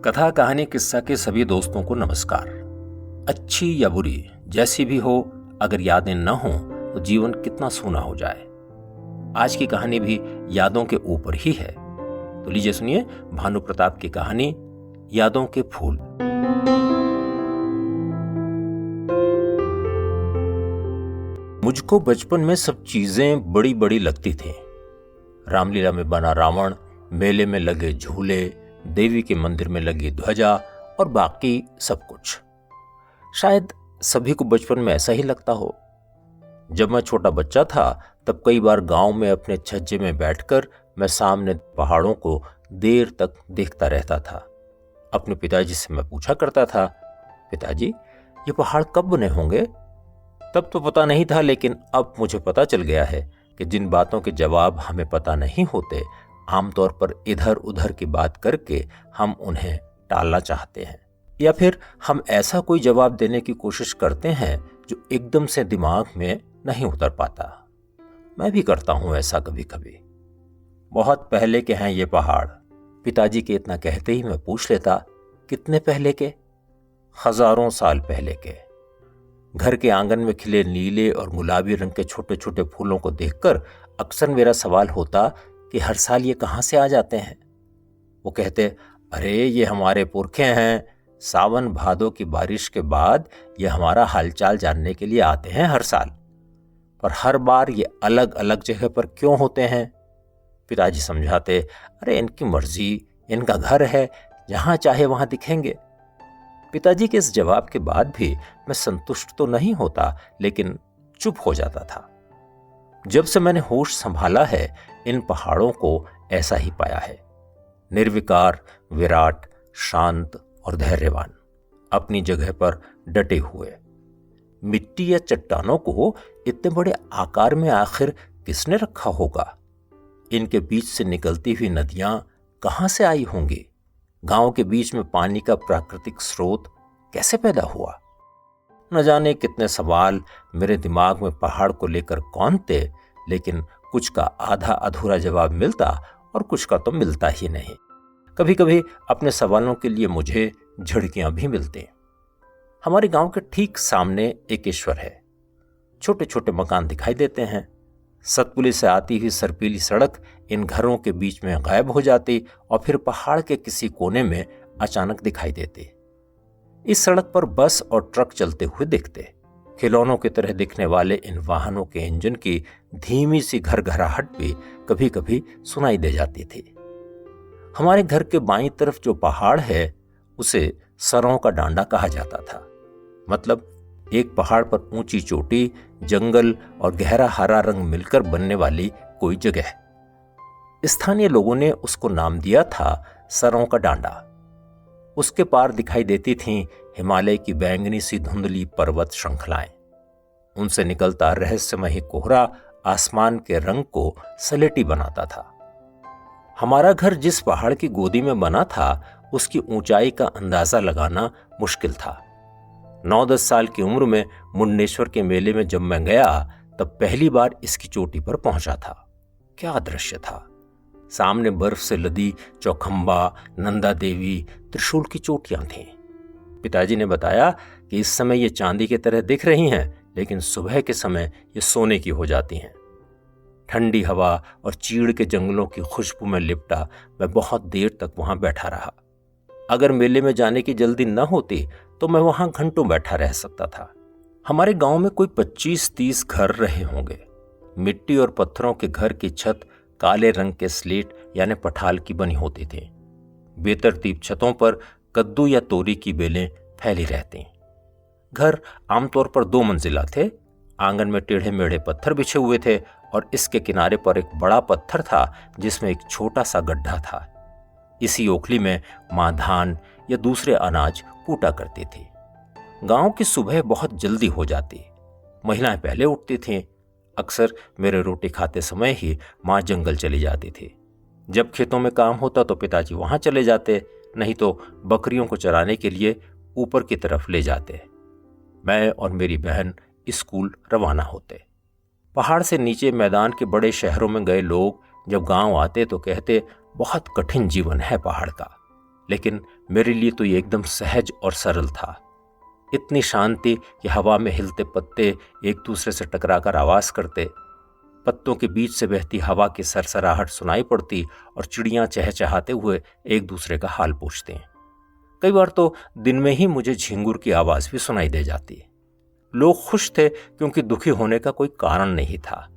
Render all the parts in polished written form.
कथा कहानी किस्सा के सभी दोस्तों को नमस्कार। अच्छी या बुरी जैसी भी हो, अगर यादें न हों तो जीवन कितना सूना हो जाए। आज की कहानी भी यादों के ऊपर ही है, तो लीजिए सुनिए भानु प्रताप की कहानी यादों के फूल। मुझको बचपन में सब चीजें बड़ी बड़ी लगती थी। रामलीला में बना रावण, मेले में लगे झूले, देवी के मंदिर में लगी ध्वजा और बाकी सब कुछ। शायद सभी को बचपन में ऐसा ही लगता हो। जब मैं छोटा बच्चा था तब कई बार गांव में अपने छज्जे में बैठकर मैं सामने पहाड़ों को देर तक देखता रहता था। अपने पिताजी से मैं पूछा करता था, पिताजी ये पहाड़ कब बने होंगे? तब तो पता नहीं था, लेकिन अब मुझे पता चल गया है कि जिन बातों के जवाब हमें पता नहीं होते, आमतौर पर इधर उधर की बात करके हम उन्हें टालना चाहते हैं, या फिर हम ऐसा कोई जवाब देने की कोशिश करते हैं जो एकदम से दिमाग में नहीं उतर पाता। मैं भी करता हूं ऐसा कभी कभी। बहुत पहले के हैं ये पहाड़। पिताजी के इतना कहते ही मैं पूछ लेता, कितने पहले के? हजारों साल पहले के। घर के आंगन में खिले नीले और गुलाबी रंग के छोटे छोटे फूलों को देखकर अक्सर मेरा सवाल होता कि हर साल ये कहां से आ जाते हैं। वो कहते, अरे ये हमारे पुरखे हैं, सावन भादों की बारिश के बाद ये हमारा हालचाल जानने के लिए आते हैं हर साल। पर हर बार ये अलग अलग जगह पर क्यों होते हैं? पिताजी समझाते, अरे इनकी मर्जी, इनका घर है, जहां चाहे वहां दिखेंगे। पिताजी के इस जवाब के बाद भी मैं संतुष्ट तो नहीं होता, लेकिन चुप हो जाता था। जब से मैंने होश संभाला है, इन पहाड़ों को ऐसा ही पाया है। निर्विकार, विराट, शांत और धैर्यवान, अपनी जगह पर डटे हुए। मिट्टी या चट्टानों को इतने बड़े आकार में आखिर किसने रखा होगा? इनके बीच से निकलती हुई नदियां कहां से आई होंगी? गांव के बीच में पानी का प्राकृतिक स्रोत कैसे पैदा हुआ? न जाने कितने सवाल मेरे दिमाग में पहाड़ को लेकर कौंधते, लेकिन कुछ का आधा अधूरा जवाब मिलता और कुछ का तो मिलता ही नहीं। कभी कभी अपने सवालों के लिए मुझे झिड़कियां भी मिलती। हमारे गांव के ठीक सामने एक ईश्वर है। छोटे छोटे मकान दिखाई देते हैं। सतपुली से आती हुई सरपीली सड़क इन घरों के बीच में गायब हो जाती और फिर पहाड़ के किसी कोने में अचानक दिखाई देती। इस सड़क पर बस और ट्रक चलते हुए दिखते। खिलौनों की तरह दिखने वाले इन वाहनों के इंजन की धीमी सी घरघराहट भी कभी कभी सुनाई दे जाती थी। हमारे घर के बाईं तरफ जो पहाड़ है, उसे सरों का डांडा कहा जाता था। मतलब एक पहाड़ पर ऊंची चोटी, जंगल और गहरा हरा रंग मिलकर बनने वाली कोई जगह। स्थानीय लोगों ने उसको नाम दिया था सरों का डांडा। उसके पार दिखाई देती थीं हिमालय की बैंगनी सी धुंधली पर्वत श्रृंखलाएं। उनसे निकलता रहस्यमयी कोहरा आसमान के रंग को सलेटी बनाता था। हमारा घर जिस पहाड़ की गोदी में बना था, उसकी ऊंचाई का अंदाजा लगाना मुश्किल था। 9-10 साल की उम्र में मुंडेश्वर के मेले में जब मैं गया, तब पहली बार इसकी चोटी पर पहुंचा था। क्या दृश्य था! सामने बर्फ से लदी चौखंबा, नंदा देवी, त्रिशूल की चोटियां थीं। पिताजी ने बताया कि इस समय ये चांदी की तरह दिख रही हैं, लेकिन सुबह के समय ये सोने की हो जाती हैं। ठंडी हवा और चीड़ के जंगलों की खुशबू में लिपटा मैं बहुत देर तक वहां बैठा रहा। अगर मेले में जाने की जल्दी न होती तो मैं वहां घंटों बैठा रह सकता था। हमारे गांव में कोई 25-30 घर रहे होंगे। मिट्टी और पत्थरों के घर की छत काले रंग के स्लेट यानी पठाल की बनी होती थी। बेतरतीब छतों पर कद्दू या तोरी की बेलें फैली रहती। घर आमतौर पर 2 मंजिला थे। आंगन में टेढ़े मेढ़े पत्थर बिछे हुए थे और इसके किनारे पर एक बड़ा पत्थर था जिसमें एक छोटा सा गड्ढा था। इसी ओखली में मां धान या दूसरे अनाज कूटा करती थी। गांव की सुबह बहुत जल्दी हो जाती। महिलाएं पहले उठती थीं। अक्सर मेरे रोटी खाते समय ही मां जंगल चली जाती थी। जब खेतों में काम होता तो पिताजी वहां चले जाते, नहीं तो बकरियों को चराने के लिए ऊपर की तरफ ले जाते। मैं और मेरी बहन स्कूल रवाना होते। पहाड़ से नीचे मैदान के बड़े शहरों में गए लोग जब गांव आते तो कहते, बहुत कठिन जीवन है पहाड़ का। लेकिन मेरे लिए तो ये एकदम सहज और सरल था। इतनी शांति कि हवा में हिलते पत्ते एक दूसरे से टकराकर आवाज करते, पत्तों के बीच से बहती हवा की सरसराहट सुनाई पड़ती और चिड़ियां चहचहाते हुए एक दूसरे का हाल पूछते हैं। कई बार तो दिन में ही मुझे झिंगुर की आवाज भी सुनाई दे जाती। लोग खुश थे क्योंकि दुखी होने का कोई कारण नहीं था।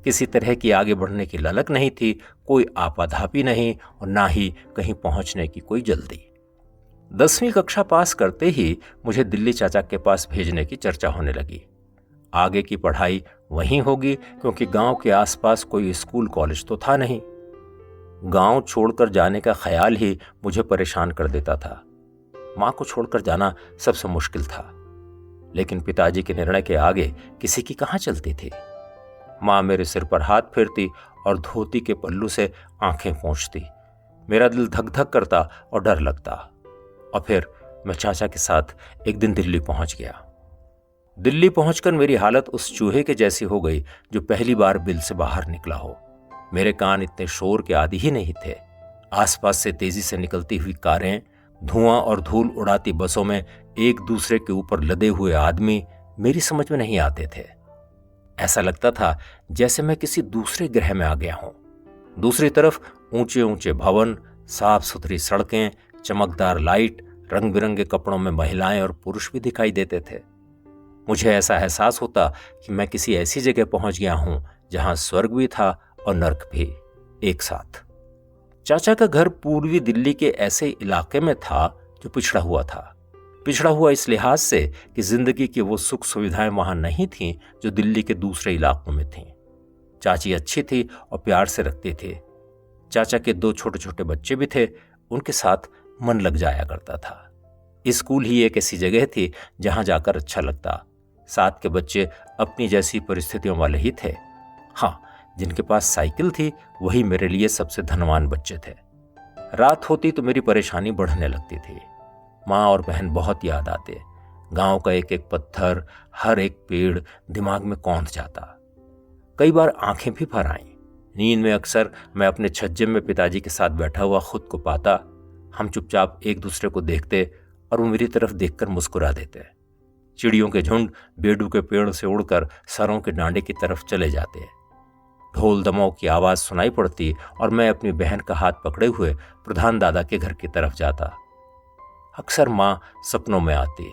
किसी तरह की आगे बढ़ने की ललक नहीं थी, कोई आपाधापी नहीं और ना ही कहीं पहुंचने की कोई जल्दी। 10वीं कक्षा पास करते ही मुझे दिल्ली चाचा के पास भेजने की चर्चा होने लगी। आगे की पढ़ाई वहीं होगी क्योंकि गांव के आसपास कोई स्कूल कॉलेज तो था नहीं। गांव छोड़कर जाने का ख्याल ही मुझे परेशान कर देता था। मां को छोड़कर जाना सबसे मुश्किल था, लेकिन पिताजी के निर्णय के आगे किसी की कहां चलती थी। मां मेरे सिर पर हाथ फेरती और धोती के पल्लू से आंखें पोंछती। मेरा दिल धक धक करता और डर लगता। और फिर मैं चाचा के साथ एक दिन दिल्ली पहुंच गया। दिल्ली पहुंचकर मेरी हालत उस चूहे के जैसी हो गई जो पहली बार बिल से बाहर निकला हो। मेरे कान इतने शोर के आदी ही नहीं थे। आसपास से तेजी से निकलती हुई कारें, धुआं और धूल उड़ाती बसों में एक दूसरे के ऊपर लदे हुए आदमी मेरी समझ में नहीं आते थे। ऐसा लगता था जैसे मैं किसी दूसरे ग्रह में आ गया हूं। दूसरी तरफ ऊंचे ऊंचे भवन, साफ सुथरी सड़कें, चमकदार लाइट, रंग बिरंगे कपड़ों में महिलाएं और पुरुष भी दिखाई देते थे। मुझे ऐसा एहसास होता कि मैं किसी ऐसी जगह पहुंच गया हूं जहां स्वर्ग भी था और नर्क भी एक साथ। चाचा का घर पूर्वी दिल्ली के ऐसे इलाके में था जो पिछड़ा हुआ था। पिछड़ा हुआ इस लिहाज से कि जिंदगी की वो सुख सुविधाएं वहां नहीं थीं जो दिल्ली के दूसरे इलाकों में थीं। चाची अच्छी थी और प्यार से रखती थी। चाचा के 2 छोटे छोटे बच्चे भी थे, उनके साथ मन लग जाया करता था। स्कूल ही एक ऐसी जगह थी जहां जाकर अच्छा लगता। साथ के बच्चे अपनी जैसी परिस्थितियों वाले ही थे। हाँ, जिनके पास साइकिल थी वही मेरे लिए सबसे धनवान बच्चे थे। रात होती तो मेरी परेशानी बढ़ने लगती थी। माँ और बहन बहुत याद आते। गांव का एक एक पत्थर, हर एक पेड़ दिमाग में कौंध जाता। कई बार आंखें भी भर आईं। नींद में अक्सर मैं अपने छज्जे में पिताजी के साथ बैठा हुआ खुद को पाता। हम चुपचाप एक दूसरे को देखते और वो मेरी तरफ देखकर मुस्कुरा देते। चिड़ियों के झुंड बेडू के पेड़ से उड़कर सरों के डांडे की तरफ चले जाते। ढोल दमाव की आवाज सुनाई पड़ती और मैं अपनी बहन का हाथ पकड़े हुए प्रधान दादा के घर की तरफ जाता। अक्सर माँ सपनों में आती,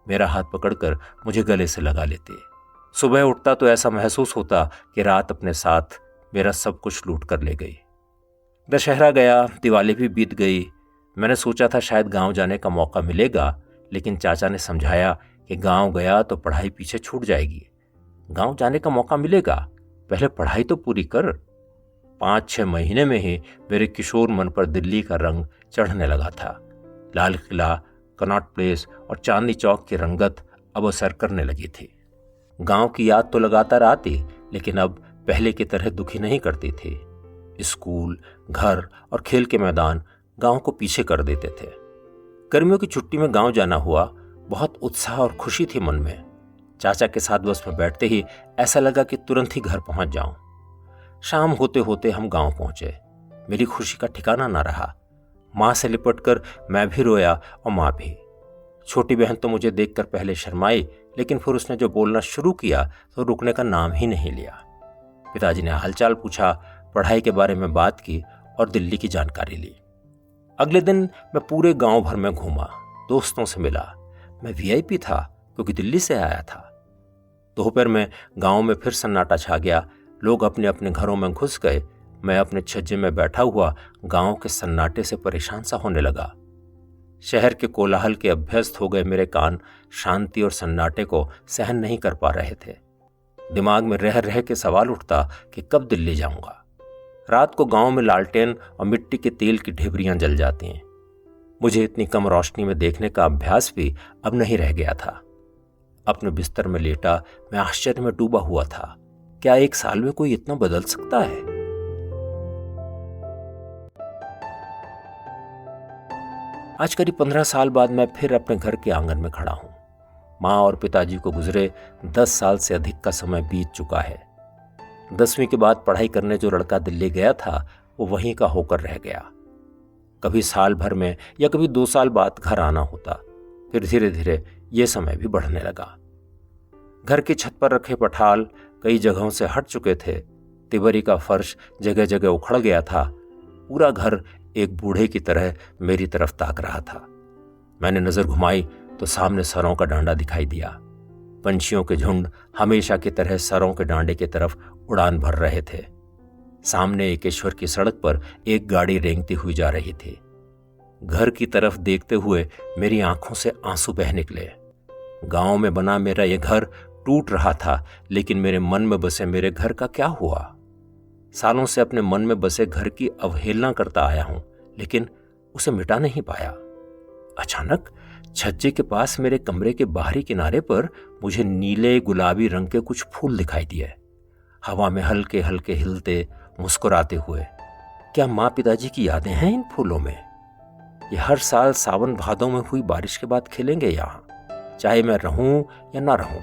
मेरा हाथ पकड़कर मुझे गले से लगा लेती। सुबह उठता तो ऐसा महसूस होता कि रात अपने साथ मेरा सब कुछ लूट कर ले गई। दशहरा गया, दिवाली भी बीत गई। मैंने सोचा था शायद गांव जाने का मौका मिलेगा, लेकिन चाचा ने समझाया कि गांव गया तो पढ़ाई पीछे छूट जाएगी। गांव जाने का मौका मिलेगा, पहले पढ़ाई तो पूरी कर। 5-6 महीने में ही मेरे किशोर मन पर दिल्ली का रंग चढ़ने लगा था। लाल किला, कनॉट प्लेस और चांदनी चौक की रंगत अब असर करने लगी थी। गांव की याद तो लगातार आती, लेकिन अब पहले की तरह दुखी नहीं करती थी। स्कूल, घर और खेल के मैदान गांव को पीछे कर देते थे। गर्मियों की छुट्टी में गांव जाना हुआ। बहुत उत्साह और खुशी थी मन में। चाचा के साथ बस में बैठते ही ऐसा लगा कि तुरंत ही घर पहुंच जाऊं। शाम होते होते हम गांव पहुंचे। मेरी खुशी का ठिकाना ना रहा। मां से लिपटकर मैं भी रोया और मां भी। छोटी बहन तो मुझे देखकर पहले शर्माई, लेकिन फिर उसने जो बोलना शुरू किया तो रुकने का नाम ही नहीं लिया। पिताजी ने हालचाल पूछा, पढ़ाई के बारे में बात की और दिल्ली की जानकारी ली। अगले दिन मैं पूरे गांव भर में घूमा, दोस्तों से मिला। मैं वीआईपी था क्योंकि दिल्ली से आया था। दोपहर में गांव में फिर सन्नाटा छा गया। लोग अपने अपने घरों में घुस गए। मैं अपने छज्जे में बैठा हुआ गांव के सन्नाटे से परेशान सा होने लगा। शहर के कोलाहल के अभ्यस्त हो गए मेरे कान शांति और सन्नाटे को सहन नहीं कर पा रहे थे। दिमाग में रह रह के सवाल उठता कि कब दिल्ली जाऊंगा। रात को गांव में लालटेन और मिट्टी के तेल की ढेबरियां जल जाती हैं। मुझे इतनी कम रोशनी में देखने का अभ्यास भी अब नहीं रह गया था। अपने बिस्तर में लेटा मैं आश्चर्य में डूबा हुआ था। क्या 1 साल में कोई इतना बदल सकता है? आज करीब 15 साल बाद मैं फिर अपने घर के आंगन में खड़ा हूं। माँ और पिताजी को गुजरे 10 साल से अधिक का समय बीत चुका है। 10वीं के बाद पढ़ाई करने जो लड़का दिल्ली गया था वो वहीं का होकर रह गया। कभी साल भर में या कभी 2 साल बाद घर आना होता। फिर धीरे धीरे ये समय भी बढ़ने लगा। घर की छत पर रखे पठाल कई जगहों से हट चुके थे। तिबरी का फर्श जगह जगह उखड़ गया था। पूरा घर एक बूढ़े की तरह मेरी तरफ ताक रहा था। मैंने नजर घुमाई तो सामने सरों का डांडा दिखाई दिया। पंछियों के झुंड हमेशा की तरह सरों के डांडे की तरफ उड़ान भर रहे थे। सामने एकेश्वर की सड़क पर एक गाड़ी रेंगती हुई जा रही थी। घर की तरफ देखते हुए मेरी आंखों से आंसू बह निकले। गांव में बना मेरा यह घर टूट रहा था, लेकिन मेरे मन में बसे मेरे घर का क्या हुआ? सालों से अपने मन में बसे घर की अवहेलना करता आया हूं, लेकिन उसे मिटा नहीं पाया। अचानक छज्जे के पास मेरे कमरे के बाहरी किनारे पर मुझे नीले गुलाबी रंग के कुछ फूल दिखाई दिए, हवा में हल्के हल्के हिलते, मुस्कुराते हुए। क्या माँ पिताजी की यादें हैं इन फूलों में? ये हर साल सावन भादों में हुई बारिश के बाद खिलेंगे यहाँ, चाहे मैं रहूं या ना रहूं।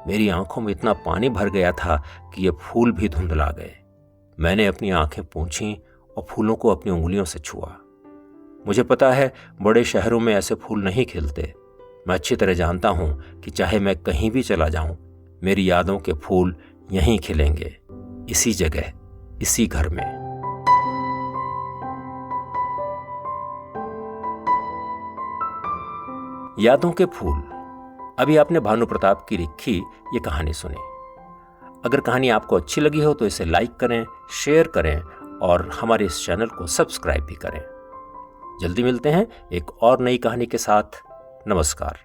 मेरी आंखों में इतना पानी भर गया था कि ये फूल भी धुंधला गए। मैंने अपनी आंखें पोंछीं और फूलों को अपनी उंगलियों से छुआ। मुझे पता है बड़े शहरों में ऐसे फूल नहीं खिलते। मैं अच्छी तरह जानता हूं कि चाहे मैं कहीं भी चला जाऊं, मेरी यादों के फूल यहीं खिलेंगे, इसी जगह, इसी घर में। यादों के फूल। अभी आपने भानु प्रताप की लिखी ये कहानी सुनी। अगर कहानी आपको अच्छी लगी हो तो इसे लाइक करें, शेयर करें और हमारे इस चैनल को सब्सक्राइब भी करें। जल्दी मिलते हैं एक और नई कहानी के साथ। नमस्कार।